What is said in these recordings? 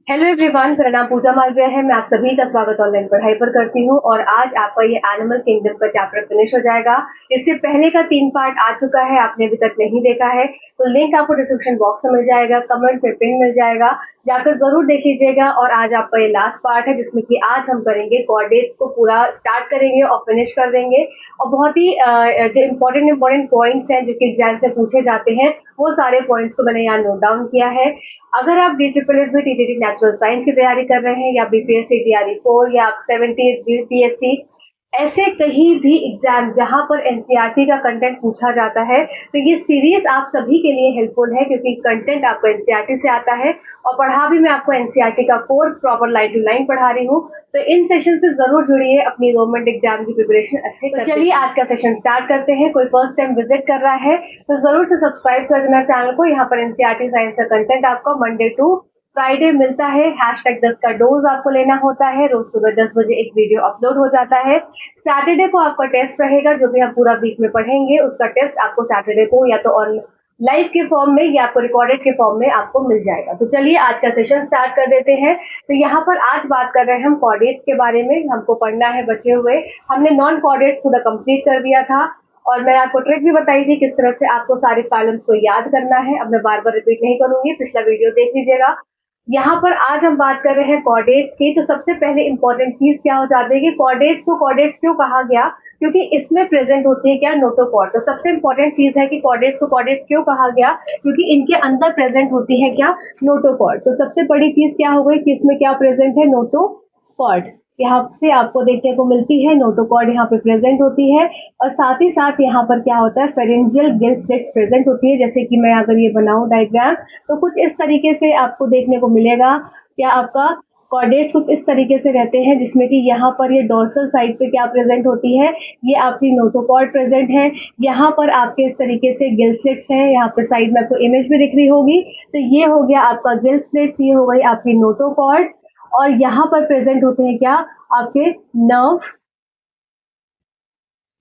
Hello everyone, मेरा नाम पूजा मालविया है। मैं आप सभी का स्वागत ऑनलाइन पढ़ाई पर करती हूँ और आज आपका ये एनिमल किंगडम का चैप्टर फिनिश हो जाएगा। इससे पहले का 3 पार्ट आ चुका है, आपने अभी तक नहीं देखा है तो लिंक आपको डिस्क्रिप्शन बॉक्स में मिल जाएगा, कमेंट में पिन मिल जाएगा, जाकर जरूर देख लीजिएगा। और आज आपका ये लास्ट पार्ट है जिसमें कि आज हम करेंगे कोऑर्डिनेट्स को पूरा स्टार्ट करेंगे और फिनिश कर देंगे। और बहुत ही जो इम्पोर्टेंट पॉइंट्स हैं जो कि एग्जाम से पूछे जाते हैं वो सारे पॉइंट्स को मैंने यहाँ नोट डाउन किया है। अगर आप DSSS टीटीटी नेचुरल साइंस की तैयारी कर रहे हैं या BPSC TRE 4 या 78 BPSC, ऐसे कहीं भी एग्जाम जहां पर एनसीईआरटी का कंटेंट पूछा जाता है तो ये सीरीज आप सभी के लिए हेल्पफुल है क्योंकि कंटेंट आपको एनसीईआरटी से आता है और पढ़ा भी मैं आपको एनसीईआरटी का course proper line to line पढ़ा रही हूँ। तो इन सेशन से जरूर जुड़िए, अपनी गवर्नमेंट एग्जाम की प्रिपरेशन अच्छी तो चलिए आज का सेशन स्टार्ट करते हैं। कोई फर्स्ट टाइम विजिट कर रहा है तो जरूर से सब्सक्राइब कर देना चैनल को। यहाँ पर एनसीईआरटी साइंस का कंटेंट आपको मंडे टू फ्राइडे मिलता है। #10 का डोज आपको लेना होता है। रोज सुबह 10 बजे एक वीडियो अपलोड हो जाता है। सैटरडे को आपका टेस्ट रहेगा, जो भी हम पूरा वीक में पढ़ेंगे उसका टेस्ट आपको सैटरडे को या तो ऑन लाइव के फॉर्म में या आपको रिकॉर्डेड के फॉर्म में आपको मिल जाएगा। तो चलिए आज का सेशन स्टार्ट कर देते हैं। तो यहाँ पर आज बात कर रहे हैं हम कोऑर्डिनेट्स के बारे में। हमको पढ़ना है बचे हुए, हमने नॉन कोऑर्डिनेट्स पूरा कंप्लीट कर दिया था और मैंने आपको ट्रिक भी बताई थी किस तरह से आपको सारे कॉलम्स को याद करना है। अब मैं बार बार रिपीट नहीं करूंगी, पिछला वीडियो देख लीजिएगा। यहाँ पर आज हम बात कर रहे हैं कोऑर्डिनेट्स की। तो सबसे पहले इंपॉर्टेंट चीज क्या हो जाती है कि कोऑर्डिनेट्स को कोऑर्डिनेट्स क्यों कहा गया, क्योंकि इसमें प्रेजेंट होती है क्या, नोटोकॉर्ड। तो सबसे इंपॉर्टेंट चीज है कि कोऑर्डिनेट्स को कोऑर्डिनेट्स क्यों कहा गया, क्योंकि इनके अंदर प्रेजेंट होती है क्या, नोटोकॉर्ड। तो सबसे बड़ी चीज क्या हो गई कि इसमें क्या प्रेजेंट है, नोटोकॉर्ड। यहाँ से आपको देखने को मिलती है, नोटोकॉर्ड यहाँ पे प्रेजेंट होती है। और साथ ही साथ यहाँ पर क्या होता है, फेरेंजियल गिल्स फ्लेक्स प्रेजेंट होती है। जैसे कि मैं अगर ये बनाऊं डायग्राम तो कुछ इस तरीके से आपको देखने को मिलेगा। क्या आपका कोऑर्डिनेट्स कुछ इस तरीके से रहते हैं जिसमें कि यहाँ पर ये डोर्सल साइड पे क्या प्रेजेंट होती है, ये आपकी नोटोकॉर्ड प्रेजेंट है। यहाँ पर आपके इस तरीके से गिल फ्लेक्स है, यहाँ पे साइड में आपको इमेज में दिख रही होगी। तो ये हो गया आपका गिल फ्लेक्स, ये हो गई आपकी नोटोकॉर्ड। और यहाँ पर प्रेजेंट होते हैं क्या, आपके नर्व।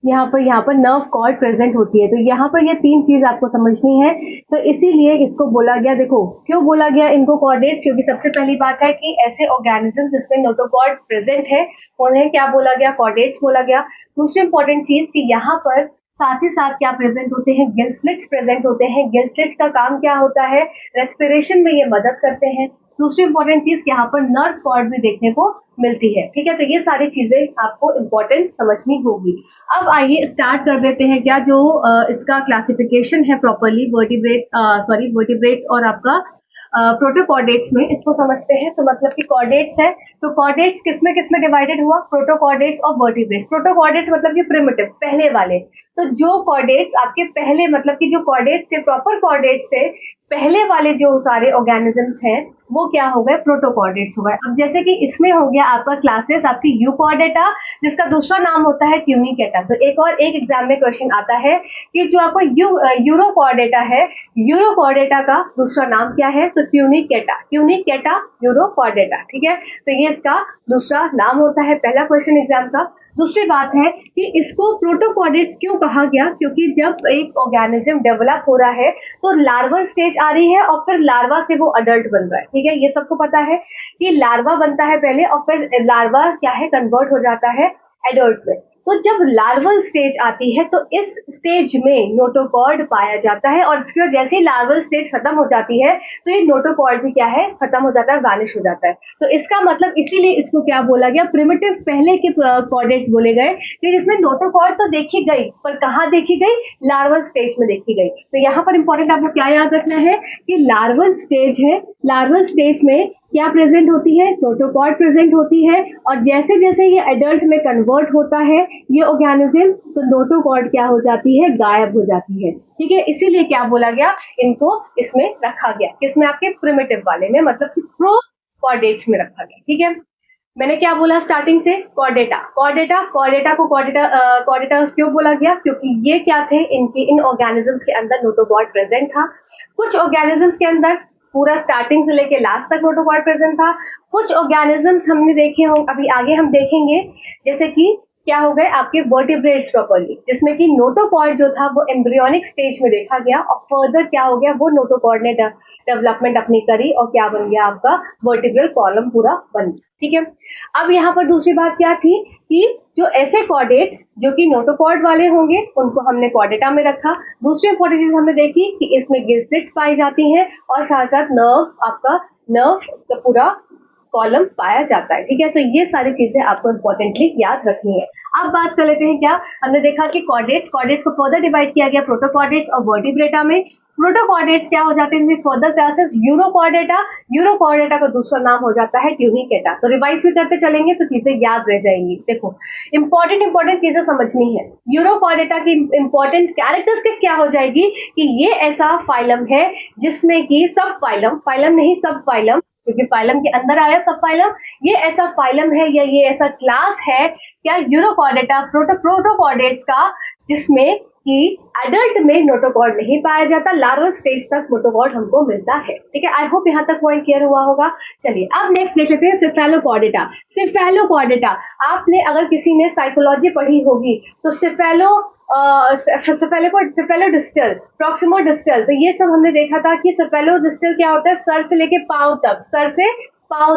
यहाँ पर नर्व कॉर्ड प्रेजेंट होती है। तो यहाँ पर ये 3 चीज आपको समझनी है। तो इसीलिए इसको बोला गया, देखो क्यों बोला गया इनको कोऑर्डिनेट्स, क्योंकि सबसे पहली बात है कि ऐसे ऑर्गेनिज्म जिसमें नोटोकॉर्ड प्रेजेंट है उन्हें क्या बोला गया, कोऑर्डिनेट्स बोला गया। दूसरी इंपॉर्टेंट चीज कि यहाँ पर साथ ही साथ क्या प्रेजेंट होते हैं, गिल फ्लेक्स प्रेजेंट होते हैं। गिल फ्लेक्स का काम क्या होता है, रेस्पिरेशन में ये मदद करते हैं। दूसरी इंपॉर्टेंट चीज यहाँ पर नर्व कॉर्ड भी देखने को मिलती है। ठीक है, तो ये सारी चीजें आपको इंपॉर्टेंट समझनी होगी। अब आइए स्टार्ट कर देते हैं क्या जो इसका क्लासिफिकेशन है प्रॉपरली वर्टिब्रेट्स और आपका प्रोटोकॉर्डेट्स में, इसको समझते हैं। तो मतलब कि कॉर्डेट्स है, तो कॉर्डेट्स किसमें डिवाइडेड हुआ, प्रोटोकॉर्डेट्स और वर्टिब्रेट्स। प्रोटोकॉर्डेट्स मतलब कि प्रिमिटिव, पहले वाले। तो जो कॉर्डेट्स आपके पहले, मतलब कि जो कॉर्डेट्स से, प्रॉपर कॉर्डेट्स से पहले वाले जो सारे ऑर्गेनिजम्स हैं वो क्या हो गए, प्रोटोकॉर्डेट्स हो गए। अब जैसे कि इसमें हो गया आपका क्लासेस आपकी यूकॉर्डेटा, जिसका दूसरा नाम होता है ट्यूनिकेटा। तो एक एग्जाम में क्वेश्चन आता है कि जो आपको यूरोकॉर्डेटा है, यूरोकॉर्डेटा का दूसरा नाम क्या है, तो ट्यूनिकेटा यूरोकॉर्डेटा। ठीक है, तो ये इसका दूसरा नाम होता है, पहला क्वेश्चन एग्जाम का। दूसरी बात है कि इसको प्रोटोकॉर्डेट्स क्यों कहा गया, क्योंकि जब एक ऑर्गेनिज्म डेवलप हो रहा है तो लार्वल स्टेज आ रही है और फिर लार्वा से वो अडल्ट बन रहा है। ठीक है, ये सबको पता है कि लार्वा बनता है पहले और फिर लार्वा क्या है, कन्वर्ट हो जाता है एडल्ट में। तो जब लार्वल स्टेज आती है तो इस स्टेज में नोटोकॉर्ड पाया जाता है और इसके बाद जैसे ही लार्वल स्टेज खत्म हो जाती है तो ये नोटोकॉर्ड भी क्या है, खत्म हो जाता है, वैनिश हो जाता है। तो इसका मतलब इसीलिए इसको क्या बोला गया, प्रिमिटिव पहले के कॉर्डेट्स बोले गए कि जिसमें नोटोकॉर्ड तो देखी गई पर कहाँ देखी गई, लार्वल स्टेज में देखी गई। तो यहाँ पर इंपॉर्टेंट आपको क्या याद रखना है कि लार्वल स्टेज है, लार्वल स्टेज में क्या प्रेजेंट होती है, नोटोकॉर्ड प्रेजेंट होती है। और जैसे जैसे ये एडल्ट में कन्वर्ट होता है ये ऑर्गेनिज्म, तो नोटोकॉर्ड क्या हो जाती है, गायब हो जाती है। ठीक है, इसीलिए क्या बोला गया, इनको इसमें रखा गया, किसमें, आपके प्रिमिटिव वाले में, मतलब कि प्रोकॉर्डेट्स में रखा गया। ठीक है, मैंने क्या बोला स्टार्टिंग से, कॉर्डेटा को कॉर्डेटा क्यों बोला गया, क्योंकि ये क्या थे, इन ऑर्गेनिजम्स के अंदर नोटोकॉर्ड प्रेजेंट था। कुछ ऑर्गेनिजम्स के अंदर पूरा स्टार्टिंग से लेके लास्ट तक नोटोकॉर्ड प्रेजेंट था। कुछ ऑर्गेनिजम्स हमने देखे हो, अभी आगे हम देखेंगे, जैसे कि क्या हो गए आपके वर्टिब्रेट्स प्रॉपर्ली, जिसमें कि नोटोकॉर्ड जो था वो एम्ब्रियोनिक स्टेज में देखा गया और फर्दर क्या हो गया, वो नोटोकॉर्ड ने डेवलपमेंट अपनी करी और क्या बन गया आपका वर्टिब्रल कॉलम पूरा बन गया। ठीक है, अब यहाँ पर दूसरी बात क्या थी कि जो ऐसे कॉर्डेट्स जो कि नोटोकॉर्ड वाले होंगे उनको हमने कॉर्डेटा में रखा। दूसरी इंपॉर्टेंट चीज हमने देखी कि इसमें गिल स्लिट्स पाई जाती हैं और साथ साथ नर्व का पूरा कॉलम पाया जाता है। ठीक है, तो ये सारी चीजें आपको इंपॉर्टेंटली याद रखनी है। अब बात कर लेते हैं, क्या हमने देखा कि कॉर्डेट्स को फर्दर डिवाइड किया गया प्रोटोकॉर्डेट्स और वर्टिब्रेटा में। प्रोटोकॉर्डेट्स क्या हो जाते हैं फर्दर क्लासेस यूरोकॉर्डेटा का दूसरा नाम हो जाता है ट्यूनिकेटा। तो रिवाइज भी करते चलेंगे तो चीजें याद रह जाएंगी। देखो इंपॉर्टेंट चीजें समझनी है। यूरोकॉर्डेटा की इंपॉर्टेंट कैरेक्टरिस्टिक क्या हो जाएगी कि ये ऐसा फाइलम है जिसमें कि सब फाइलम नहीं सब फाइलम, क्योंकि फाइलम के अंदर आया सब फाइलम, ये ऐसा फाइलम है या ये ऐसा क्लास है क्या यूरोकॉर्डेटा प्रोटोकॉर्डेट्स का जिसमें कि एडल्ट में नोटोकॉर्ड नहीं पाया जाता, लार्वल स्टेज तक नोटोकॉर्ड हमको मिलता है। ठीक है, आई होप यहाँ तक पॉइंट क्लियर हुआ होगा। चलिए अब नेक्स्ट देख लेते हैं सिफेलोकॉर्डेटा। आपने अगर किसी ने साइकोलॉजी पढ़ी होगी तो सेफेलोडिस्टल, प्रॉक्सिमोडिस्टल, तो ये सब हमने देखा था कि सेफेलोडिस्टल क्या होता है सर से लेके पांव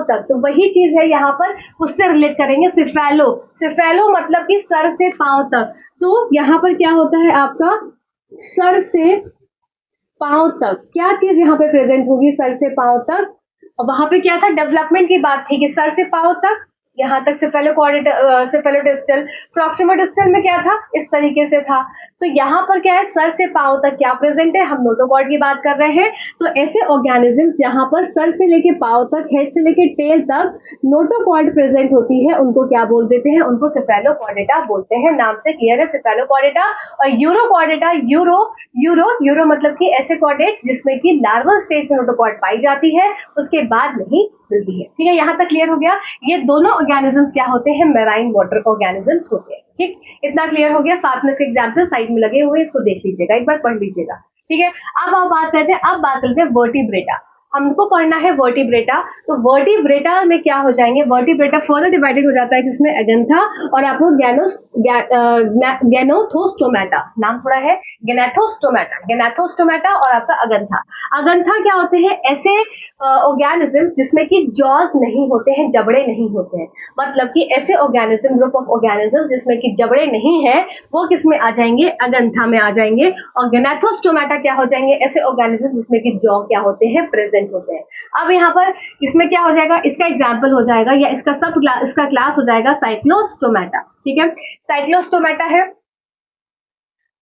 तक, तो वही चीज है यहाँ पर, उससे रिलेट करेंगे। सिफेलो मतलब कि सर से पांव तक, तो यहाँ पर क्या होता है आपका सर से पांव तक, क्या चीज यहाँ पे प्रेजेंट होगी सर से पांव तक, और वहां पे क्या था डेवलपमेंट की बात थी कि सर से पांव तक यहाँ तक सेफेलोडिस्टल। प्रॉक्सिमोडिस्टल में क्या था इस तरीके से था, तो यहाँ पर क्या है सर से पांव तक क्या प्रेजेंट है, हम नोटोकॉर्ड की बात कर रहे हैं। तो ऐसे ऑर्गेनिज्म जहां पर सर से लेके पांव तक, हेड से लेके टेल तक नोटोकॉर्ड प्रेजेंट होती है उनको क्या बोल देते हैं, उनको सेफेलोकॉर्डेटा बोलते हैं। नाम से क्लियर है सेफेलोकॉर्डेटा। और यूरोकॉर्डेटा, यूरो मतलब कि ऐसे कॉर्डेट्स जिसमें कि लार्वल स्टेज में नोटोकॉर्ड पाई जाती है, उसके बाद नहीं मिलती है। ठीक है, यहाँ तक क्लियर हो गया। ये दोनों ऑर्गेनिजम्स क्या होते हैं, मैराइन वाटर ऑर्गेनिजम्स होते हैं। ठीक, इतना क्लियर हो गया। साथ में इसके एग्जाम्पल साइड में लगे हुए, इसको देख लीजिएगा, एक बार पढ़ लीजिएगा। ठीक है, अब आप बात करते हैं वर्टिब्रेटा। हमको पढ़ना है वर्टिब्रेटा। तो वर्टिब्रेटा में क्या हो जाएंगे, वर्टिब्रेटा फर्दर डिवाइडेड हो जाता है जिसमें एगेंथा और आपको गैनोथोस्टोमेटा, नाम थोड़ा है गैनाथोस्टोमेटा और आपका अगंथा क्या होते हैं, ऐसे ऑर्गेनिज्म जिसमें कि जॉज नहीं होते हैं, जबड़े नहीं होते हैं, मतलब कि ऐसे ऑर्गेनिज्म, ग्रुप ऑफ ऑर्गेनिज्म जिसमें कि जबड़े नहीं है, वो किस में आ जाएंगे, अगंथा में आ जाएंगे। और गैनाथोस्टोमेटा क्या हो जाएंगे, ऐसे ऑर्गेनिज्म जिसमें कि जॉ क्या होते हैं, प्रेजेंट होते हैं। अब यहाँ पर इसमें क्या हो जाएगा, इसका एग्जाम्पल हो जाएगा या इसका क्लास हो जाएगा साइक्लोस्टोमेटा। ठीक है, साइक्लोस्टोमेटा है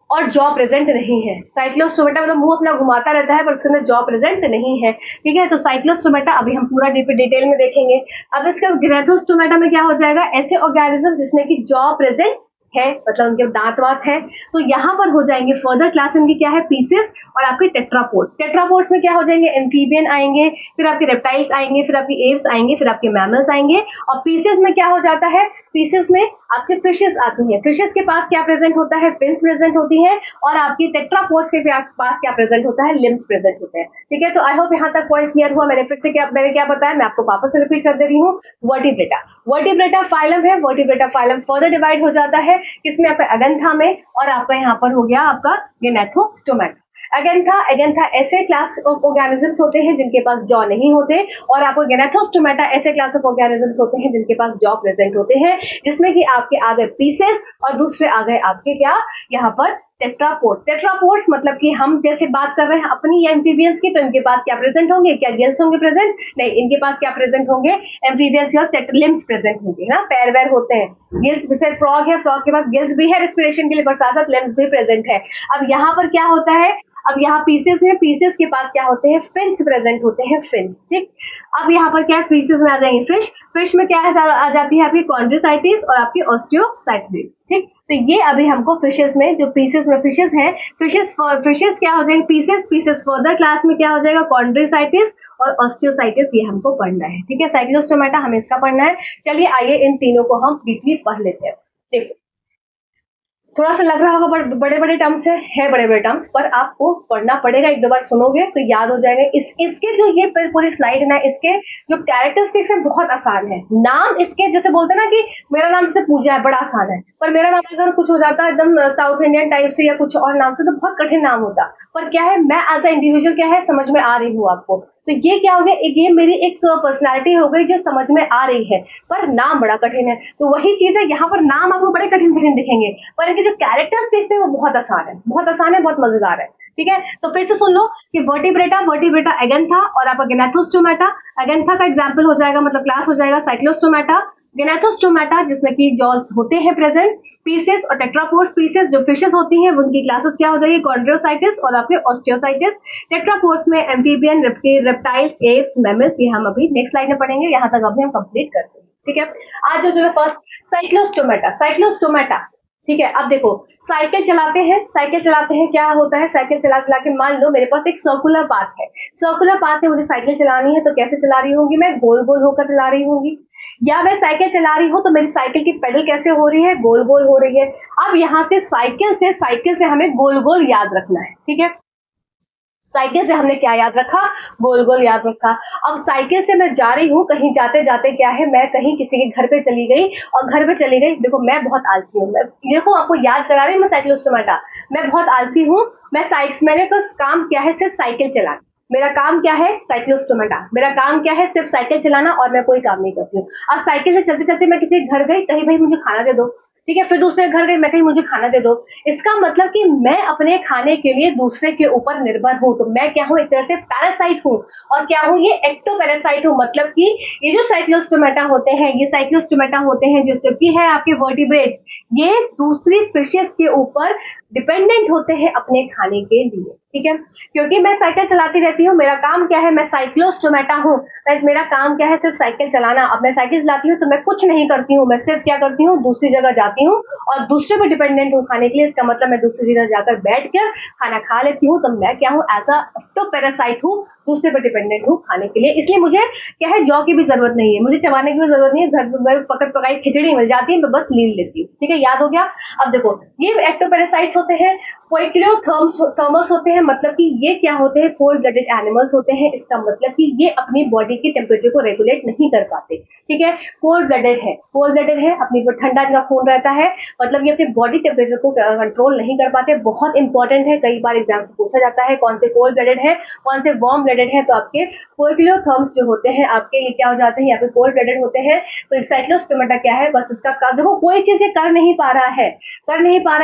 और जॉ प्रेजेंट नहीं है। साइक्लोस्टोमेटा मतलब मुंह अपना घुमाता रहता है पर उसके अंदर जॉ प्रेजेंट नहीं है। ठीक है, तो साइक्लोस्टोमेटा अभी हम पूरा डिटेल में देखेंगे। अब इसका गैनाथोस्टोमेटा में क्या हो जाएगा, ऐसे ऑर्गेनिज्म जिसमें कि जॉ प्रेजेंट है, मतलब उनके दांत वात है। तो यहाँ पर हो जाएंगे फर्दर क्लास इनकी क्या है, पीसेस और आपके टेट्रापोड्स। टेट्रापोड्स में क्या हो जाएंगे, एम्फीबियन आएंगे, फिर आपके रेप्टाइल्स आएंगे, फिर आपके एव्स आएंगे, फिर आपके मैमल्स आएंगे। और पीसेस में क्या हो जाता है, पीसेस में आपके फिशेस आती हैं। फिशेस के पास क्या प्रेजेंट होता है, फिन्स प्रेजेंट होती हैं। और आपकी टेट्रापोड्स के पास क्या प्रेजेंट होता है, लिम्स प्रेजेंट होते हैं। ठीक है, तो आई होप यहाँ तक पॉइंट क्लियर हुआ। मैंने क्या बताया, मैं आपको वापस से रिपीट कर दे रही हूँ। वर्टिब्रेटा फाइलम है। वर्टिब्रेटा फाइलम फर्दर डिवाइड हो जाता है किसमें, आपका अगंथा में, और आपका यहाँ पर हो गया आपका गैनाथोस्टोमेटा। एगेंथा ऐसे क्लास ऑफ ऑर्गेनिजम्स होते हैं जिनके पास जॉ नहीं होते, और आपको गैनाथोस्टोमेटा ऐसे क्लास ऑफ ऑर्गेनिजम्स होते हैं जिनके पास जॉ प्रेजेंट होते हैं, जिसमें कि आपके आ गए पीसेस और दूसरे आ गए आपके क्या, यहाँ पर टेट्रापोड्स मतलब कि हम जैसे बात कर रहे हैं अपनी एम्फीबियंस की, तो इनके पास क्या प्रेजेंट होंगे, क्या गिल्स होंगे प्रेजेंट, नहीं, इनके पास क्या प्रेजेंट होंगे, एम्फीबियंस या लिम्स प्रेजेंट होंगे ना, पैर वैर होते हैं। गिल्स, जैसे फ्रॉग है, फ्रॉग के पास गिल्स भी है रिस्पिरेशन के लिए, पर साथ साथ लिम्स भी प्रेजेंट है। अब यहाँ पर क्या होता है, अब यहाँ पीसेस है, पीसेस के पास क्या होते हैं, फिन्स प्रेजेंट होते हैं, फिन्स। ठीक, अब यहाँ पर क्या पीसेस में आ जाएंगे फिश में क्या आ जाती है आपकी कॉन्ड्रोसाइटिस और आपकी ऑस्टियोसाइटिस। ठीक, तो ये अभी हमको फिशेस में, जो पीसेस में फिशेस हैं, फिशेस क्या हो जाएंगे, पीसेस फर्दर क्लास में क्या हो जाएगा, कॉन्ड्रोसाइटिस और ऑस्टियोसाइटिस, ये हमको पढ़ना है। ठीक है, साइक्लोस्टोमेटा हमें इसका पढ़ना है। चलिए आइए इन तीनों को हम डीपली पढ़ लेते हैं। देखो थोड़ा सा लग रहा होगा बड़े बड़े टर्म्स है बड़े बड़े टर्म्स, पर आपको पढ़ना पड़ेगा। एक दो बार सुनोगे तो याद हो जाएगा। इसके जो ये पूरी स्लाइड है ना, इसके जो कैरेक्टरिस्टिक्स है बहुत आसान है। नाम इसके जैसे बोलते हैं ना कि मेरा नाम से पूजा है, बड़ा आसान है, पर मेरा नाम अगर कुछ हो जाता है एकदम साउथ इंडियन टाइप से या कुछ और नाम से तो बहुत कठिन नाम होता। पर क्या है, मैं एज अ इंडिविजुअल क्या है समझ में आ रही हूँ आपको। तो ये क्या हो गया, ये मेरी एक पर्सनालिटी हो गई जो समझ में आ रही है, पर नाम बड़ा कठिन है। तो वही चीज है, यहाँ पर नाम आपको बड़े कठिन कठिन दिखेंगे, पर इनके जो कैरेक्टर्स देखते हैं वो बहुत आसान है, बहुत आसान है, बहुत मजेदार है। ठीक है, तो फिर से सुन लो कि वर्टिब्रेटा, वर्टिब्रेटा एगेंथा और आपका गेनाथोस्टोमेटा। एगेंथा का एग्जाम्पल हो जाएगा, मतलब क्लास हो जाएगा साइक्लोस्टोमेटा। गेनाथोस्टोमेटा जिसमें कि जॉस होते हैं प्रेजेंट। पीसेस और टेट्रापोर्स, पीसेस जो फिशेस होती हैं उनकी क्लासेस क्या हो जाएगी, कॉन्ड्रोसाइटिस और आपके ऑस्टियोसाइटिस। टेट्रापोर्स में एम्फीबियन, रेप्टाइल्स, एप्स, मैमल्स, ये हम अभी नेक्स्ट स्लाइड में पढ़ेंगे, यहाँ तक अभी हम कंप्लीट करते हैं। ठीक है, आज जो है फर्स्ट साइक्लोस्टोमेटा, साइक्लोस्टोमेटा। ठीक है, अब देखो साइकिल चलाते हैं, साइकिल चलाते हैं, क्या होता है, साइकिल चला चला के मान लो मेरे पास एक सर्कुलर पाथ है, सर्कुलर पाथ में मुझे साइकिल चलानी है, तो कैसे चला रही होंगी, मैं गोल गोल होकर चला रही होंगी। या मैं साइकिल चला रही हूँ तो मेरी साइकिल की पेडल कैसे हो रही है, गोल गोल हो रही है। अब यहाँ से साइकिल से हमें गोल गोल याद रखना है। ठीक है, साइकिल से हमने क्या याद रखा, गोल गोल याद रखा। अब साइकिल से मैं जा रही हूँ, कहीं जाते जाते क्या है, मैं कहीं किसी के घर पे चली गई, और घर पे चली गई, देखो मैं बहुत आलसी हूँ, मैं देखो आपको याद करा रही हूँ, मैं साइक्लोस्टोमेटा, मैं बहुत आलसी हूँ। मैंने तो काम क्या है, सिर्फ साइकिल चलाना, मेरा काम क्या है, साइक्लोस्टोमेटा, मेरा काम क्या है, सिर्फ साइकिल चलाना, और मैं कोई काम नहीं करती हूँ। अब साइकिल से चलते चलते मैं किसी घर गई, कहीं भाई मुझे खाना दे दो, ठीक है, फिर दूसरे घर गई, मैं कहीं मुझे खाना दे दो। इसका मतलब कि मैं अपने खाने के लिए दूसरे के ऊपर निर्भर हूँ, तो मैं क्या हूँ, एक तरह से पैरासाइट हूँ। और क्या हूँ, ये एक्टोपैरासाइट हूँ, मतलब कि ये जो साइक्लोस्टोमेटा होते हैं, ये साइक्लोस्टोमेटा होते हैं जो कि है आपके वर्टिब्रेट, ये दूसरी फिशेस के ऊपर डिपेंडेंट होते हैं अपने खाने के लिए। ठीक है, क्योंकि मैं साइकिल चलाती रहती हूँ, मेरा काम क्या है, मैं साइक्लोस्टोमेटा हूँ, मेरा काम क्या है, सिर्फ साइकिल चलाना। अब मैं साइकिल चलाती हूँ तो मैं कुछ नहीं करती हूँ, मैं सिर्फ क्या करती हूँ, दूसरी जगह जाती हूँ और दूसरे पे डिपेंडेंट हूँ खाने के लिए। इसका मतलब मैं दूसरी जगह जाकर बैठ कर खाना खा लेती हूँ, तो मैं क्या हूँ, एज अ पैरासाइट हूँ, दूसरे पे डिपेंडेंट हूँ खाने के लिए। इसलिए मुझे क्या है, जौ की भी जरूरत नहीं है, मुझे चबाने की भी जरूरत नहीं है, घर में पकड़ पकाई खिचड़ी मिल जाती है, मैं बस लील लेती हूँ। ठीक है, याद हो गया। अब देखो ये एक्टोपैरासाइट्स होते हैं, पोइक्लियोथर्मस होते हैं, मतलब कि ये क्या होते हैं, कोल्ड ब्लडेड एनिमल्स होते हैं। इसका मतलब कि ये अपनी बॉडी की टेम्परेचर को रेगुलेट नहीं कर पाते। ठीक है, कोल्ड ब्लडेड है, कोल्ड ब्लडेड है, अपनी ठंडा इनका खून रहता है, मतलब ये अपनी बॉडी टेम्परेचर को कंट्रोल नहीं कर पाते। बहुत इंपॉर्टेंट है, कई बार एग्जाम में पूछा जाता है कौन से कोल्ड ब्लडेड है, कौन से वार्म ब्लडेड है। तो आपके पोइक्लियोथर्म्स जो होते हैं आपके, ये क्या हो जाते हैं, यहाँ पे कोल्ड ब्लडेड होते हैं। तो साइक्लोस्टोमेटा क्या है, बस इसका काम देखो, कोई चीज ये कर नहीं पा रहा है,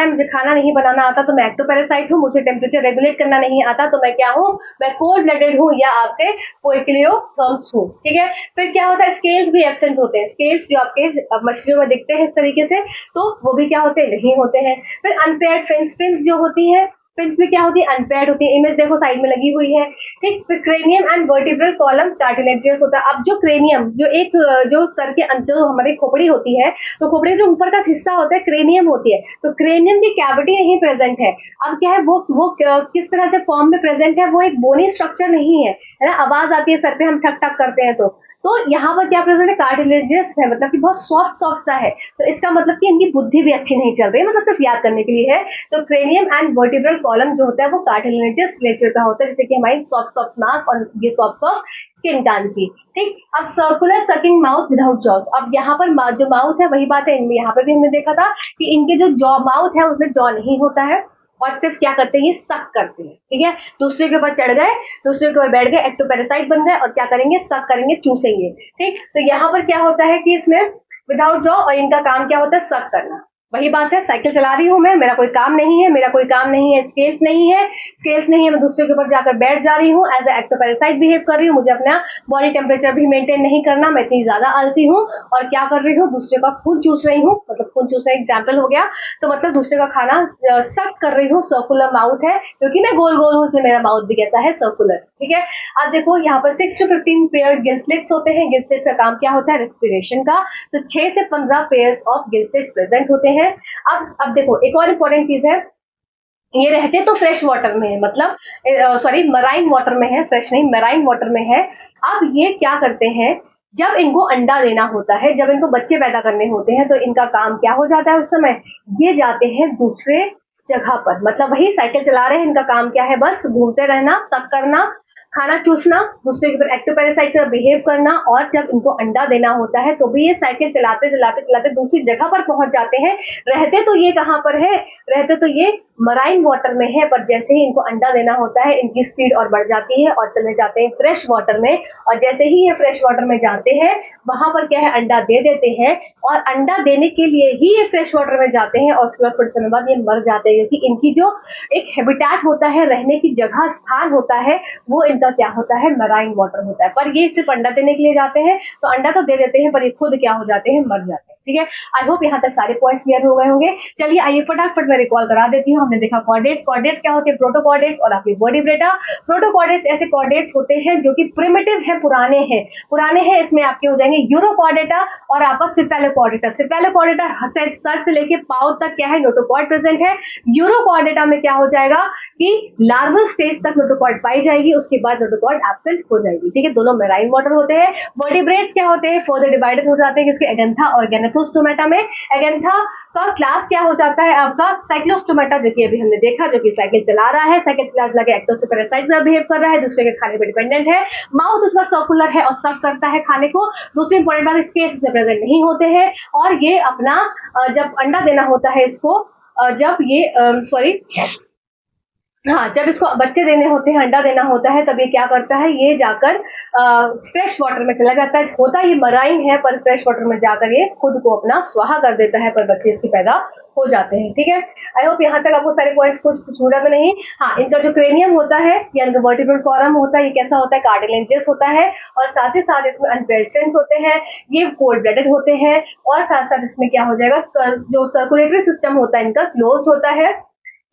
मुझे खाना नहीं बनाना आता तो मैं एक्टोपैरासाइट हूँ, मुझे टेम्परेचर रेगुलेट करना नहीं आता तो मैं क्या हूँ, मैं कोल्ड ब्लडेड हूँ या आपके पोइक्लियोथर्म्स हूँ। ठीक है, फिर क्या होता है, स्केल्स भी एब्सेंट होते हैं, स्केल्स जो आपके मछलियों में दिखते हैं इस तरीके से, तो वो भी क्या होते हैं, नहीं होते हैं। फिर अनपेयर्ड फिन्स, फिन्स जो होती है, फिन्स में क्या होती है, अनपेयर्ड होती है। इमेज देखो साइड में लगी हुई है। ठीक, फिर cranium and vertebral column cartilaginous होता है। अब जो क्रेनियम, जो एक जो सर के जो हमारी खोपड़ी होती है, तो खोपड़ी जो ऊपर का हिस्सा होता है क्रेनियम होती है, तो क्रेनियम की कैविटी नहीं प्रेजेंट है। अब क्या है, वो किस तरह से फॉर्म में प्रेजेंट है, वो एक बोनी स्ट्रक्चर नहीं है ना, आवाज आती है सर पे, हम ठक ठक करते हैं तो यहाँ पर क्या प्रेजेंट है, कार्टिलेजियस है, मतलब कि बहुत सॉफ्ट सॉफ्ट सा है। तो इसका मतलब कि इनकी बुद्धि भी अच्छी नहीं चल रही है, मतलब सिर्फ याद करने के लिए है। तो क्रेनियम एंड वर्टिब्रल कॉलम जो होता है वो कार्टिलेजियस नेचर का होता है, जैसे कि हमारी सॉफ्ट सॉफ्ट नाक और ये सॉफ्ट सॉफ्ट स्किन कान की। ठीक, अब circular sucking mouth without jaws. अब यहाँ पर जो माउथ है वही बात है, इनमें यहाँ पे भी हमने देखा था कि इनके जो जॉ माउथ है उसमें जॉ नहीं होता है, और सिर्फ क्या करते हैं, ये सक करते हैं। ठीक है, दूसरे के ऊपर चढ़ गए, दूसरे के ऊपर बैठ गए, एक्टोपैरासाइट बन गए, और क्या करेंगे, सक करेंगे, चूसेंगे। ठीक, तो यहाँ पर क्या होता है कि इसमें विदाउट जॉ, और इनका काम क्या होता है, सक करना। वही बात है, साइकिल चला रही हूँ मैं, मेरा कोई काम नहीं है, स्केल्स नहीं है, मैं दूसरे के ऊपर जाकर बैठ जा रही हूँ, एज ए एक्टोपैरासाइट बिहेव कर रही हूँ, मुझे अपना बॉडी टेम्परेचर भी मेंटेन नहीं करना, मैं इतनी ज्यादा आलसी हूँ। और क्या कर रही हूँ, दूसरे का खून चूस रही हूँ, मतलब खून चूसना एग्जाम्पल हो गया, तो मतलब दूसरे का खाना सक कर रही हूँ। सर्कुलर माउथ है, क्योंकि मैं गोल गोल हूँ इसलिए मेरा माउथ भी कैसा है, सर्कुलर। ठीक है, अब देखो यहाँ पर 6 to 15 पेयर गिल्सलेट्स होते हैं। गिल्सलेट्स का काम क्या होता है, रेस्पिरेशन का। तो 6 से 15 पेयर ऑफ गिल्सलेट्स प्रेजेंट होते हैं। अब देखो एक और इम्पोर्टेंट चीज है, ये रहते तो फ्रेश वाटर में है, मतलब सॉरी मराइन वाटर में है, फ्रेश नहीं, मराइन वाटर में है। अब ये क्या करते हैं, जब इनको अंडा देना होता है, जब इनको बच्चे पैदा करने होते हैं, तो इनका काम क्या हो जाता है, उस समय ये जाते हैं दूसरे जगह पर, मतलब वही साइकिल चला रहे हैं, इनका काम क्या है, बस घूमते रहना, सब करना, खाना चूसना, दूसरे के ऊपर एक्टोपैरासाइट का बिहेव करना, और जब इनको अंडा देना होता है तो भी ये साइकिल चलाते चलाते चलाते दूसरी जगह पर पहुंच जाते हैं। रहते तो ये कहाँ पर है, रहते तो ये मराइन वाटर में है, पर जैसे ही इनको अंडा देना होता है इनकी स्पीड और बढ़ जाती है और चले जाते हैं फ्रेश वाटर में। और जैसे ही ये फ्रेश वाटर में जाते हैं वहां पर क्या है, अंडा दे देते हैं, और अंडा देने के लिए ही ये फ्रेश वाटर में जाते हैं, और उसके बाद थोड़े समय बाद ये मर जाते हैं, क्योंकि इनकी जो एक हैबिटेट होता है, रहने की जगह स्थान होता है, वो इनका क्या होता है, मराइन वाटर होता है। पर ये सिर्फ अंडा देने के लिए जाते हैं, तो अंडा तो दे देते हैं पर ये खुद क्या हो जाते हैं, मर जाते हैं। ठीक है, आई होप यहाँ तक सारे पॉइंट्स क्लियर हो गए होंगे। चलिए आइए फटाफट मैं रिकॉल करा देती हूँ। हमने देखा कॉर्डेट्स, कॉर्डेट्स क्या होते हैं, प्रोटोकॉर्डेट्स और आपके वर्टिब्रेटा। प्रोटोकॉर्डेट्स ऐसे कॉर्डेट्स होते हैं जो कि प्रिमिटिव है, पुराने हैं। इसमें आपके हो जाएंगे यूरोकॉर्डेटा और आपका सिफेलोकॉर्डेटा। सिफेलोकॉर्डेटा सर से लेके पांव तक क्या है, नोटोकॉर्ड प्रेजेंट है। यूरोकॉर्डेटा में क्या हो जाएगा कि लार्वल स्टेज तक नोटोकॉर्ड पाई जाएगी, उसके बाद नोटोकॉर्ड एब्सेंट हो जाएगी। ठीक है, दोनों मेराइन वाटर होते हैं। वर्टिब्रेट्स क्या होते हैं, फर्दर डिवाइडेड हो जाते हैं किसके, एगेंथा और गैनेथोस्टोमेटा में। एगेंथा का क्लास क्या हो जाता है आपका, साइक्लोस्टोमेटा, जो कि अभी हमने देखा, जो कि साइकिल चला रहा है, साइकिल चला चला के एक्टो से पैरासाइट का बिहेव कर रहा है, दूसरे के खाने पर डिपेंडेंट है। माउथ उसका सर्कुलर है और सर्व करता है खाने को। दूसरी इंपॉर्टेंट बात, इसके इसमें प्रेजेंट नहीं होते हैं, और ये अपना जब अंडा देना होता है इसको, जब ये जब इसको बच्चे देने होते हैं, अंडा देना होता है, तब ये क्या करता है, ये जाकर फ्रेश वाटर में चला जाता है। होता ये मराइन है, पर फ्रेश वाटर में जाकर ये खुद को अपना स्वाहा कर देता है, पर बच्चे इसके पैदा हो जाते हैं। ठीक है, आई होप यहाँ तक आपको सारे पॉइंट्स कुछ छूटा में नहीं। हाँ, इनका जो क्रेनियम होता है या इनका वर्टिब्रल फॉरम होता है, ये कैसा होता है, कार्टिलेजियस होता है, और साथ ही साथ इसमें अनपेल्ड फिन्स होते हैं, ये कोल्ड ब्लडेड होते हैं, और साथ साथ इसमें क्या हो जाएगा, जो सर्कुलेटरी सिस्टम होता है इनका क्लोज होता है।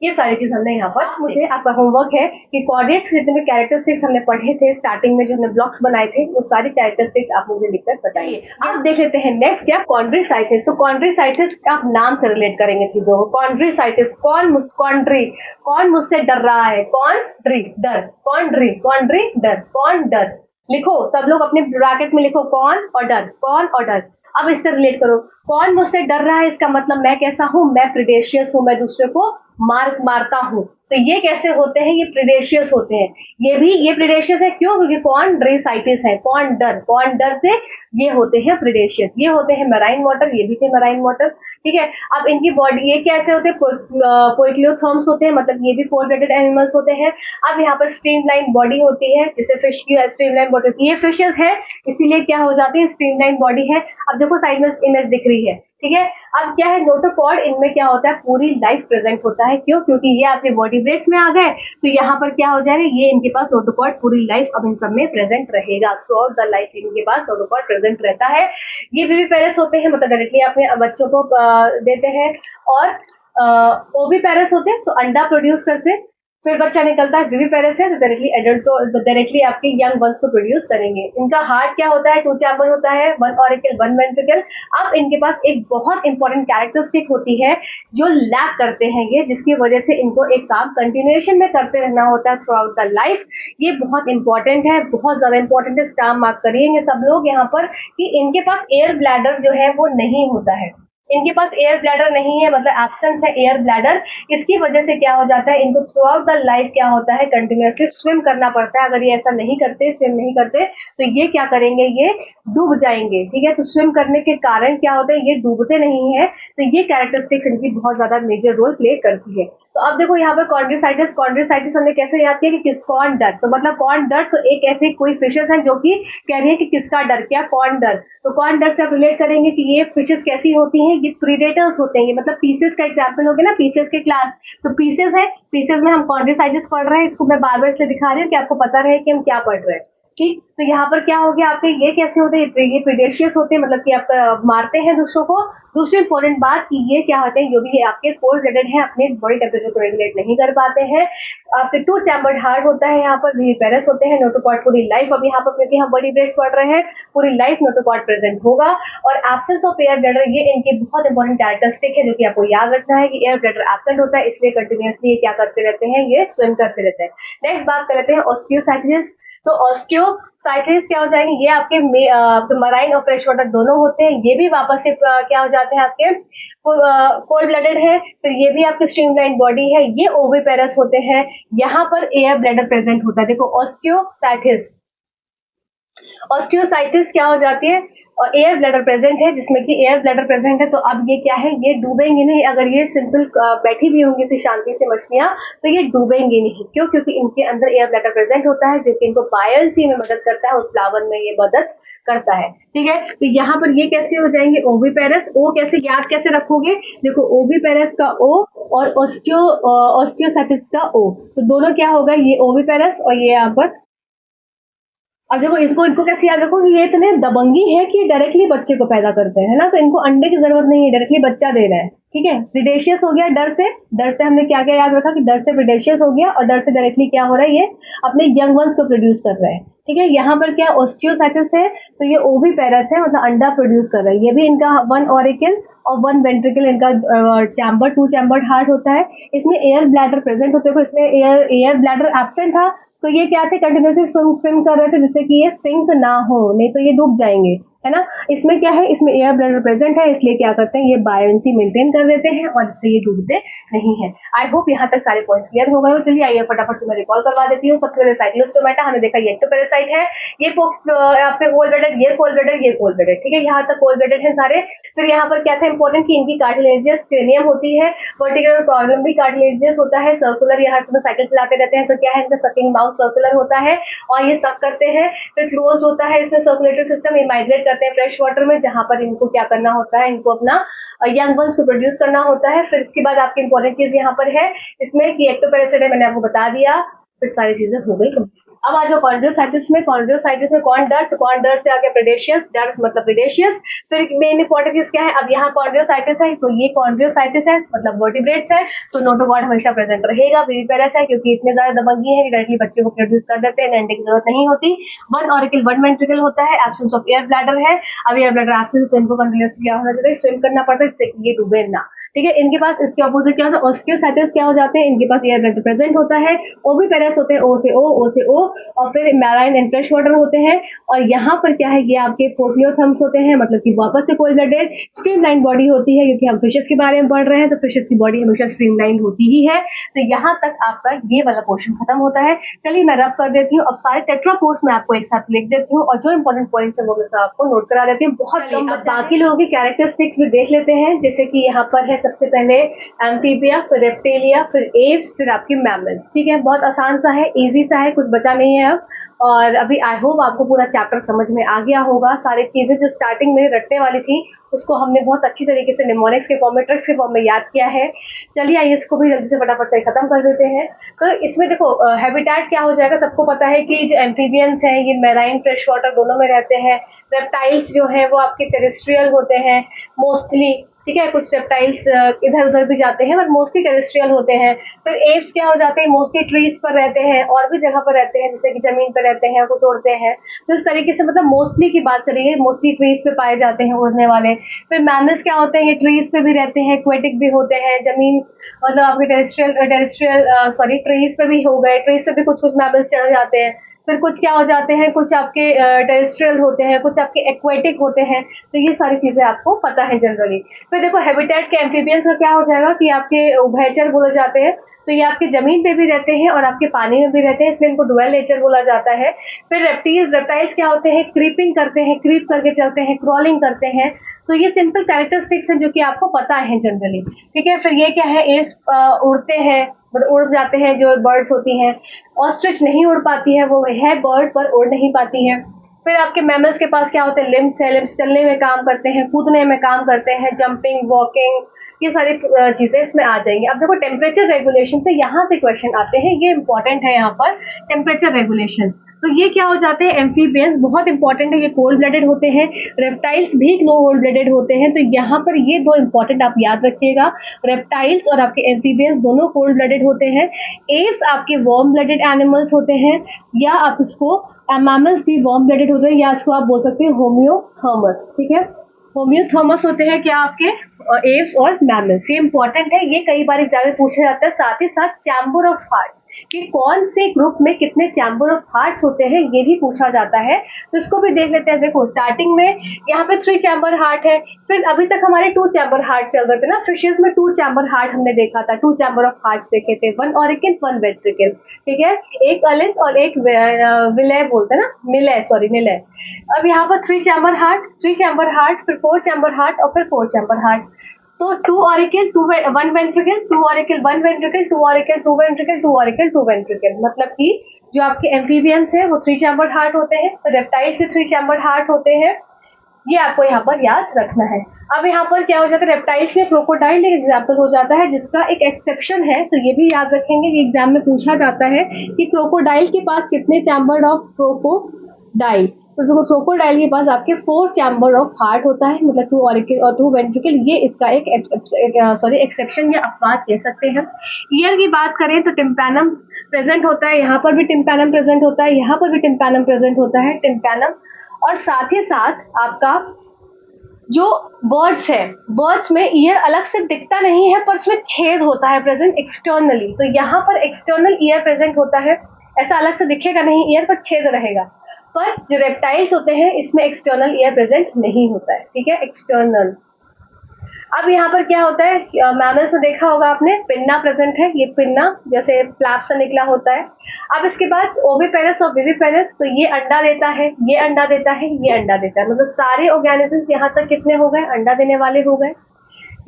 ये सारी चीज हमने यहाँ पर, मुझे आपका होमवर्क है कि कॉर्डेट्स जितने भी कैरेक्टरिस्टिक्स हमने पढ़े थे स्टार्टिंग में, जो हमने ब्लॉक्स बनाए थे, वो सारी कैरेक्टरिस्टिक्स आप मुझे लिखकर बताइए। अब देख लेते हैं नेक्स्ट क्या, कॉन्ड्रीसाइटिस। तो कॉन्ड्रीसाइटिस आप नाम से रिलेट करेंगे चीजों को। कॉन्ड्रीसाइटिस, कौन मुझसे डर रहा है, कॉन्ड्री डर, कॉन्ड्री डर, कौन डर, लिखो सब लोग अपने ब्रैकेट में लिखो, कौन और डर। अब इससे रिलेट करो, कौन मुझसे डर रहा है, इसका मतलब मैं कैसा हूं, मैं प्रीडेशियस हूं, मैं दूसरे को मारता हूं। तो ये कैसे होते हैं, ये प्रीडेशियस होते हैं। ये प्रीडेशियस है, क्यों, क्योंकि कॉन्ड्रीसाइटिस है, कौन डर से ये होते हैं प्रीडेशियस। ये होते हैं मराइन वाटर, ये भी थे मराइन वाटर। ठीक है, अब इनकी बॉडी ये कैसे होते हैं, पोइक्लियोथर्म्स होते हैं, मतलब ये भी फोर ब्लडेड एनिमल्स होते हैं। अब यहाँ पर स्ट्रीमलाइन बॉडी होती है, जैसे फिश की स्ट्रीमलाइन बॉडी होती है, ये फिशेस है, इसीलिए क्या हो जाते हैं, स्ट्रीमलाइन बॉडी है। अब देखो साइड में इमेज दिख रही है, ठीक है। अब क्या है, नोटोकॉर्ड, इनमें क्या होता है, पूरी लाइफ प्रेजेंट होता है। क्यों, क्योंकि ये आपके वर्टिब्रेट्स में आ गए, तो यहाँ पर क्या हो जाएगा, ये इनके पास नोटोकॉर्ड पूरी लाइफ अब इन सब में प्रेजेंट रहेगा। थ्रू आउट द लाइफ इनके पास नोटोकॉर्ड प्रेजेंट रहता है। ये विविपेरस होते हैं, मतलब डायरेक्टली अपने बच्चों को देते हैं, और ओविपेरस होते हैं, तो अंडा प्रोड्यूस करते हैं, फिर बच्चा निकलता है। विविपेरस है तो डायरेक्टली एडल्ट को, डायरेक्टली आपके यंग वंस को प्रोड्यूस करेंगे। इनका हार्ट क्या होता है, 2 चैम्बर होता है, 1 ऑरिकल 1 वेंट्रिकल। अब इनके पास एक बहुत इंपॉर्टेंट कैरेक्टरिस्टिक होती है जो लैक करते हैं ये, जिसकी वजह से इनको एक काम कंटिन्यूएशन में करते रहना होता है थ्रू आउट द लाइफ। ये बहुत इंपॉर्टेंट है, बहुत ज्यादा इंपॉर्टेंट है, स्टार मार्क करिएंगे सब लोग यहाँ पर, कि इनके पास एयर ब्लैडर जो है वो नहीं होता है। इनके पास एयर ब्लैडर नहीं है, मतलब एब्सेंस है एयर ब्लैडर। इसकी वजह से क्या हो जाता है, इनको थ्रू आउट द लाइफ क्या होता है, कंटिन्यूअसली स्विम करना पड़ता है। अगर ये ऐसा नहीं करते, स्विम नहीं करते, तो ये क्या करेंगे, ये डूब जाएंगे। ठीक है, तो स्विम करने के कारण क्या होता है, ये डूबते नहीं है। तो ये कैरेक्टरिस्टिक्स इनकी बहुत ज्यादा मेजर रोल प्ले करती है। तो अब देखो यहाँ पर कॉन्ड्रीसाइटिस हमने कैसे याद किया कि किस, कौन डर, तो मतलब कौन डर, तो एक ऐसे कोई फिशेस हैं जो कि कह रही है कि किसका डर, क्या, कौन डर। तो कौन डर से आप रिलेट करेंगे कि ये फिशेस कैसी होती हैं, ये प्रीडेटर्स होते हैं। ये मतलब पीसेस का एग्जांपल हो गया ना, पीसेस के क्लास, तो पीसेस है, पीसेस में हम कॉन्ड्रीसाइटिस पढ़ रहे हैं। इसको मैं बार बार इसलिए दिखा रही हूँ कि आपको पता रहे कि हम क्या पढ़ रहे हैं। ठीक, तो यहाँ पर क्या हो गया आपके, ये कैसे होते हैं, ये प्रीडेशियस होते हैं, मतलब कि आप मारते हैं दूसरों को। दूसरी इंपॉर्टेंट बात कि ये क्या होते हैं, जो भी आपके कोल्ड ब्लडेड है, अपने बॉडी टेम्परेचर को रेगुलेट नहीं कर पाते हैं। आपके 2 चैम्बर्ड हार्ट होता है, यहाँ पर विविपेरस होते हैं, नोटोकॉर्ड पूरी लाइफ, अब यहाँ पर क्योंकि हम बॉडी ब्रेड्स पढ़ रहे हैं, पूरी लाइफ नोटोकॉर्ड प्रेजेंट होगा। और एब्सेंस ऑफ एयर ब्लैडर, ये इनकी बहुत इंपॉर्टेंट कैरेक्टरिस्टिक है, जो कि आपको याद रखना है कि एयर ब्लैडर एब्सेंट होता है, इसलिए कंटिन्यूअसली ये क्या करते रहते हैं, ये स्विम करते रहते हैं। नेक्स्ट बात कर लेते हैं ऑस्टियोसाइटिस। तो साइट्रेस क्या हो जाएंगे, ये आपके मराइन और फ्रेश वाटर दोनों होते हैं, ये भी वापस से क्या हो जाते हैं आपके कोल्ड ब्लडेड है। फिर ये भी आपकी स्ट्रीमलाइन बॉडी है, ये ओविपेरस होते हैं। यहाँ पर एयर ब्लैडर प्रेजेंट होता है। देखो ऑस्टियोसाइटिस, ऑस्टियोसाइटिस क्या हो जाती है, और एयर ब्लैडर प्रेजेंट है, जिसमें कि एयर ब्लैडर प्रेजेंट है। तो अब ये क्या है, ये डूबेंगे नहीं। अगर ये सिंपल बैठी भी होंगी सी शांति से मछलियां, तो ये डूबेंगे नहीं। क्यों? क्योंकि इनके अंदर एयर ब्लैडर प्रेजेंट होता है, जो कि इनको बायोन्सी में मदद करता है, उस प्लावन में ये मदद करता है। ठीक है, तो यहाँ पर ये कैसे हो जाएंगे ओविपेरस। ओ कैसे याद कैसे रखोगे, देखो ओविपेरस का ओ और ऑस्टियोसाइटिस का ओ, तो दोनों क्या होगा, ये ओविपेरस और ये यहाँ पर। अब देखो इसको इनको कैसे याद रखो कि ये इतने दबंगी है कि डायरेक्टली बच्चे को पैदा करते हैं, है ना। तो इनको अंडे की जरूरत नहीं है, डायरेक्टली बच्चा दे रहा है। ठीक है, प्रिडेशियस हो गया डर से, डर से हमने क्या क्या याद रखा कि डर से प्रिडेशियस हो गया, और डर से डायरेक्टली क्या हो रहा है, ये अपने यंग वंस को प्रोड्यूस कर रहा है। ठीक है, यहाँ पर क्या ऑस्टियोसाइटिस है, तो ये ओविपेरस है, मतलब अंडा प्रोड्यूस कर रहा है। ये भी इनका 1 ऑरिकल और 1 वेंट्रिकल, इनका चैम्बर 2 चैम्बर्ड हार्ट होता है। इसमें एयर ब्लैडर प्रेजेंट होते हैं। इसमें एयर ब्लैडर एब्सेंट था, तो ये क्या थे, कंटिन्यूसली स्विम कर रहे थे, जिससे कि ये सिंक ना हो, नहीं तो ये डूब जाएंगे, है ना। इसमें क्या है, इसमें एयर ब्लैडर प्रेजेंट है, इसलिए क्या करते हैं, ये बायोन्सी मेंटेन कर देते हैं और इससे ये डूबते नहीं है। आई होप यहाँ तक सारे पॉइंट्स क्लियर हो गए हो। चलिए आइए फटाफट से मैं रिकॉल करवा देती हूँ। सबसे पहले साइक्लोस्टोमेटा हमने देखा, ये एक्टोपैरासाइट है, ये आपके कोल ब्लडेड, ये कोल ब्लडेड, ये कोल ब्लडेड। ठीक है, यहाँ तक कोल ब्लडेड है सारे। फिर यहाँ पर क्या था इंपॉर्टेंट कि इनकी कार्टिलेजियस क्रेनियम होती है, वर्टिकल कॉलम भी कार्टिलेजियस होता है, सर्कुलर, यहाँ पर साइकिल चलाते रहते हैं तो क्या है, इनका सकिंग माउथ सर्कुलर होता है और ये सक करते हैं। फिर क्लोज होता है, इसमें सर्कुलेटरी सिस्टम, ये माइग्रेट करते हैं फ्रेश वाटर में, जहां पर इनको क्या करना होता है, इनको अपना यंग वंस को प्रोड्यूस करना होता है। फिर इसके बाद आपकी इंपॉर्टेंट चीज यहाँ पर है इसमें कि एक्टोपैरासाइट है, मैंने आपको बता दिया। फिर सारी चीजें हो गई। अब आ जाओ कॉन्ड्रियोसाइटिस में। कॉन्ड्रियोसाइटिस में कौन डर, तो कौन डर से आगे प्रेडेशियस, डर मतलब प्रेडेशियस। फिर मेन इंपॉर्टेंट चीज क्या है, अब यहाँ कॉन्ड्रियोसाइटिस है, तो ये कॉन्ड्रियोसाइटिस है मतलब वर्टिब्रेट्स है, तो नोटोकॉर्ड हमेशा प्रेजेंट रहेगा। विविपेरस है क्योंकि इतने ज्यादा दबंगी है कि डायरेक्टली बच्चे को प्रोड्यूस कर देते हैं, अंडे की जरूरत नहीं होती। 1 ऑरिकल 1 वेंट्रिकल होता है, एब्सेंस ऑफ एयर ब्लैडर है। अब एयर ब्लैडर एब्सेंस, तो इनको कंटिन्यूसली क्या होना चाहिए, स्विम करना पड़ता है, जिससे कि ये डूबे ना। ठीक है, इनके पास इसके ऑपोजिट क्या होता है, ऑस्टियोसाइटिस क्या हो जाते हैं, इनके पास एयर ब्लैडर प्रेजेंट होता है। ओविपेरस होते हैं, ओ से ओ, और फिर मैराइन एंड फ्रेश वाटर होते हैं। और यहाँ पर क्या है, ये आपके पोर्टियोथम्स होते हैं, मतलब कि वापस से कोल ब्लडेड। स्ट्रीमलाइन बॉडी होती है, क्योंकि हम फिशेस के बारे में पढ़ रहे हैं, तो फिशेस की बॉडी हमेशा स्ट्रीमलाइन होती ही है। तो यहाँ तक आपका ये वाला पोर्शन खत्म होता है। चलिए मैं रब कर देती हूँ। अब सारे टेट्रापोड्स में आपको एक साथ लिख देती हूँ, और जो इंपॉर्टेंट पॉइंट्स है वो मैं आपको नोट करा देती हूँ। बहुत कम बाकी लोगों की कैरेक्टरिस्टिक्स भी देख लेते हैं, जैसे कि यहाँ पर है सबसे पहले एम्फीबिया, फिर रेप्टेलिया, फिर एव्स, फिर आपके मैमल्स। ठीक है, बहुत आसान सा है, इजी सा है, कुछ बचा नहीं है अब। और अभी आई होप आपको पूरा चैप्टर समझ में आ गया होगा। सारी चीजें जो स्टार्टिंग में रटने वाली थी उसको हमने बहुत अच्छी तरीके से निमोनिक्स के फॉर्म में, ट्रिक्स के फॉर्म में याद किया है। चलिए आइए इसको भी जल्दी से फटाफट से खत्म कर देते हैं। तो इसमें देखो हैबिटेट क्या हो जाएगा, सबको पता है कि जो एम्फीबियंस हैं ये मैराइन फ्रेश वाटर दोनों में रहते हैं। रेप्टाइल्स जो है वो आपके टेरेस्ट्रियल होते हैं मोस्टली। ठीक है, कुछ रेप्टाइल्स इधर उधर भी जाते हैं, बट मोस्टली टेरेस्ट्रियल होते हैं। फिर एव्स क्या हो जाते हैं, मोस्टली ट्रीज पर रहते हैं, और भी जगह पर रहते हैं, जैसे कि जमीन पर रहते हैं, कुछ उड़ते हैं। तो इस तरीके से मतलब मोस्टली की बात करिए, मोस्टली ट्रीज पे पाए जाते हैं उड़ने वाले। फिर मैमल्स क्या होते हैं, ये ट्रीज पे भी रहते हैं, एक्वेटिक भी होते हैं, जमीन मतलब आपके टेरेस्ट्रियल ट्रीज पे भी हो गए, ट्रीज पे भी कुछ कुछ मैमल्स चढ़ जाते हैं। फिर कुछ क्या हो जाते हैं, कुछ आपके टेरेस्ट्रियल होते हैं, कुछ आपके एक्वेटिक होते हैं। तो ये सारी चीजें आपको पता है जनरली। फिर देखो हैबिटेट के एम्फीबियंस का क्या हो जाएगा कि आपके उभयचर बोले जाते हैं, तो ये आपके जमीन पे भी रहते हैं और आपके पानी में भी रहते हैं, इसलिए इनको डुअल नेचर बोला जाता है। फिर रेप्टाइल्स क्या होते हैं, क्रीपिंग करते हैं, क्रीप करके चलते हैं, क्रॉलिंग करते हैं। तो ये सिंपल कैरेक्टरिस्टिक्स हैं जो कि आपको पता है जनरली। ठीक है, फिर ये क्या है, एव्स उड़ते हैं, मतलब उड़ जाते हैं, जो बर्ड्स होती हैं। ऑस्ट्रिच नहीं उड़ पाती है, वो है बर्ड पर उड़ नहीं पाती है। फिर आपके मैमल्स के पास क्या होते हैं, लिम्स है, लिम्स चलने में काम करते हैं, कूदने में काम करते हैं, जंपिंग, वॉकिंग, ये सारी चीजें इसमें आ जाएंगी। अब देखो टेम्परेचर रेगुलेशन, तो यहाँ से क्वेश्चन आते हैं, ये इंपॉर्टेंट है यहाँ पर टेम्परेचर रेगुलेशन। तो ये क्या हो जाते हैं, एम्फीबियंस बहुत इंपॉर्टेंट है, ये कोल्ड ब्लडेड होते हैं। रेप्टाइल्स भी कोल्ड ब्लडेड होते हैं। तो यहाँ पर ये दो इंपॉर्टेंट आप याद रखिएगा, रेप्टाइल्स और आपके एम्फीबियंस दोनों कोल्ड ब्लडेड होते हैं। एव्स आपके वार्म ब्लडेड एनिमल्स होते हैं, या आप इसको मैमल्स भी वार्म ब्लडेड होते हैं, या इसको आप बोल सकते हैं होम्योथर्मस। ठीक है, होम्योथर्मस होते हैं क्या आपके एव्स और मैमल्स, ये इंपॉर्टेंट है, ये कई बार एग्जाम में पूछा जाता है। साथ ही साथ चैम्बर ऑफ हार्ट, कि कौन से ग्रुप में कितने चैम्बर ऑफ हार्ट्स होते हैं, ये भी पूछा जाता है। तो इसको भी देख लेते हैं। देखो स्टार्टिंग में यहाँ पे 3 चैम्बर हार्ट है, फिर अभी तक हमारे 2 चैम्बर हार्ट चल रहे थे ना, फिशेस में 2 चैम्बर हार्ट हमने देखा था, 2 चैम्बर ऑफ हार्ट्स देखे थे, 1 ऑरिकल 1 वेंट्रिकल, ठीक है, एक अलिंद और एक विलय बोलते हैं ना, निलय। अब यहाँ पर 3 चैम्बर हार्ट, 3 चैम्बर हार्ट, फिर 4 चैम्बर हार्ट और फिर 4 चैम्बर हार्ट। तो 2 auricle 1 ventricle, 2 auricle 1 ventricle, 2 auricle 2 ventricle, 2 auricle 2 ventricle, मतलब कि जो आपके एम्फीबियंस है वो 3 चैम्बर हार्ट होते हैं, तो रेप्टाइल से 3 चैम्बर हार्ट होते हैं, ये आपको यहाँ पर याद रखना है। अब यहाँ पर क्या हो जाता है, रेप्टाइल्स में क्रोकोडाइल एक एग्जाम्पल हो जाता है, जिसका एक एक्सेप्शन है, तो ये भी याद रखेंगे, ये एग्जाम में पूछा जाता है कि क्रोकोडाइल के पास कितने चैम्बर ऑफ क्रोकोडाइल, तो देखो क्रोकोडाइल के पास आपके 4 चैम्बर ऑफ हार्ट होता है, मतलब 2 ऑरिकल और 2 वेंट्रिकल, ये इसका एक एक्सेप्शन या अपवाद कह सकते हैं। ईयर की बात करें तो टिम्पैनम प्रेजेंट होता है, यहाँ पर भी टिम्पैनम प्रेजेंट होता है, यहाँ पर भी टिम्पैनम प्रेजेंट होता है, टिम्पैनम। और साथ ही साथ आपका जो बर्ड्स है, बर्ड्स में ईयर अलग से दिखता नहीं है, पर उसमें छेद होता है प्रेजेंट एक्सटर्नली, तो यहाँ पर एक्सटर्नल ईयर प्रेजेंट होता है, ऐसा अलग से दिखेगा नहीं ईयर, पर छेद रहेगा। पर जो रेप्टाइल्स होते हैं इसमें एक्सटर्नल ईयर प्रेजेंट नहीं होता है, ठीक है, एक्सटर्नल। अब यहाँ पर क्या होता है, मैमल्स में देखा होगा आपने, पिन्ना प्रेजेंट है, ये पिन्ना जैसे फ्लैप से निकला होता है। अब इसके बाद ओविपेरस और विविपेरस, तो ये अंडा देता है, ये अंडा देता है, ये अंडा देता है, मतलब सारे ऑर्गेनिजम्स यहाँ तक कितने हो गए, अंडा देने वाले हो गए।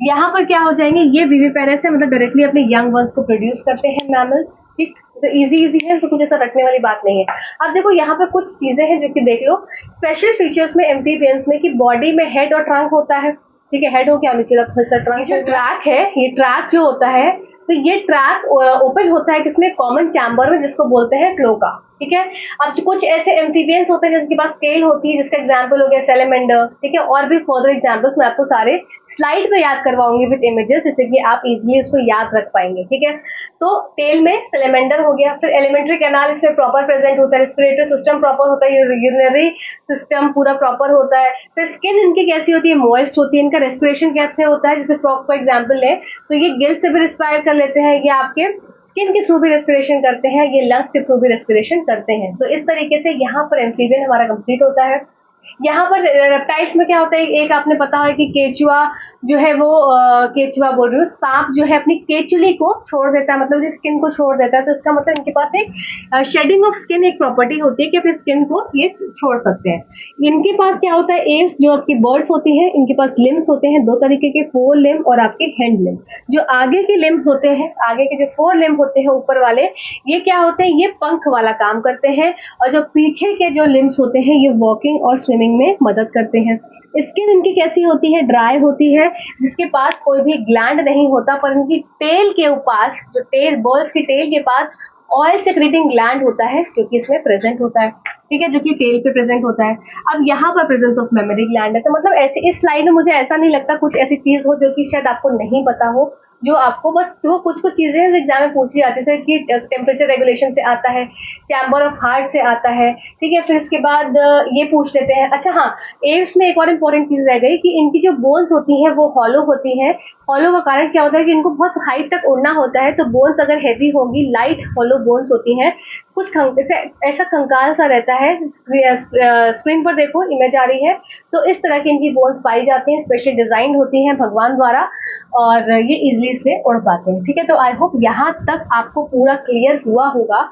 यहाँ पर क्या हो जाएंगे, ये विविपेरस है, मतलब डायरेक्टली अपने यंग वंस को प्रोड्यूस करते हैं मैमल्स, ठीक, तो इजी है, तो कुछ ऐसा रखने वाली बात नहीं है। अब देखो यहाँ पे कुछ चीजें हैं जो कि देख लो, स्पेशल फीचर्स में एम्फीबियंस में, कि बॉडी में हेड और ट्रंक होता है, ठीक है, हेड हो क्या नीचे ट्रंक, जो ट्रैक है, ये ट्रैक जो होता है, तो ये ट्रैक ओपन होता है किसमें, कॉमन चैम्बर में, जिसको बोलते हैं क्लोका, ठीक है। अब कुछ ऐसे एम्फीबियंस होते हैं जिनके पास टेल होती है, जिसका एग्जांपल हो गया सैलेमेंडर, ठीक है, और भी फर्दर एग्जांपल्स मैं आपको सारे स्लाइड पे याद करवाऊंगी विद इमेजेस, जिससे कि आप इजीली उसको याद रख पाएंगे, ठीक है। तो टेल में सैलेमेंडर हो गया, फिर एलिमेंट्री कैनाल इसमें प्रॉपर प्रेजेंट होता है, रेस्पिरेटरी सिस्टम प्रॉपर होता है, यूरिनरी सिस्टम पूरा प्रॉपर होता है, फिर स्किन इनकी कैसी होती है, मॉइस्ट होती है, इनका रेस्पिरेशन कैसे होता है, जैसे फ्रॉग का एग्जाम्पल है, तो ये गिल्स से भी रिस्पायर कर लेते हैं, ये आपके स्किन के थ्रू भी रेस्पिरेशन करते हैं, ये लंग्स के थ्रू भी रेस्पिरेशन करते हैं। तो इस तरीके से यहाँ पर एम्फीबियन हमारा कंप्लीट होता है। यहाँ पर रेप्टाइल्स में क्या होता है, एक आपने पता है कि केचुआ जो है वो केचुआ बोल रही हूँ, सांप जो है अपनी केचुली को छोड़ देता है, मतलब स्किन को छोड़ देता है, तो इसका मतलब इनके पास एक शेडिंग ऑफ स्किन एक प्रॉपर्टी होती है कि अपनी स्किन को ये छोड़ सकते हैं। इनके पास क्या होता है, एव्स जो आपकी बर्ड्स होती हैं, इनके पास लिम्स होते हैं 2 तरीके के, फोर लिम और आपके हैंड लिम। जो आगे के लिम होते हैं, आगे के जो 4 लिम होते हैं ऊपर वाले, ये क्या होते हैं, ये पंख वाला काम करते हैं, और जो पीछे के जो लिम्स होते हैं ये वॉकिंग और स्विमिंग में मदद करते हैं। स्किन इनकी कैसी होती है, ड्राई होती है, जिसके पास कोई भी ग्लैंड नहीं होता, पर इनकी टेल के पास, जो टेल, बर्ड्स की टेल के पास ऑयल सेक्रेटिंग ग्लैंड होता है, जो कि इसमें प्रेजेंट होता है, ठीक है, जो कि टेल पे प्रेजेंट होता है। अब यहाँ पर प्रेजेंस ऑफ मेमोरी ग्लैंड है, तो मतलब ऐसे इस स्लाइड में मुझे ऐसा नहीं लगता कुछ ऐसी चीज हो जो कि शायद आपको नहीं पता हो, जो आपको बस तो कुछ चीजें एग्जाम में पूछी जाती है कि टेम्परेचर रेगुलेशन से आता है, चैम्बर ऑफ हार्ट से आता है, ठीक है, फिर इसके बाद ये पूछ लेते हैं। अच्छा हाँ, एव्स में एक और इम्पोर्टेंट चीज रह गई कि इनकी जो बोन्स होती हैं वो हॉलो होती हैं। हॉलो का कारण क्या होता है कि इनको बहुत हाइट तक उड़ना होता है, तो बोन्स अगर हैवी होगी, लाइट हॉलो बोन्स होती हैं, कुछ ऐसा कंकाल सा रहता है, स्क्रीन पर देखो इमेज आ रही है, तो इस तरह की इनकी बोन्स पाई जाती हैं, स्पेशल डिजाइन होती हैं भगवान द्वारा, और ये इजीली इसमें उड़ पाते हैं, ठीक है। तो आई होप यहाँ तक आपको पूरा क्लियर हुआ होगा।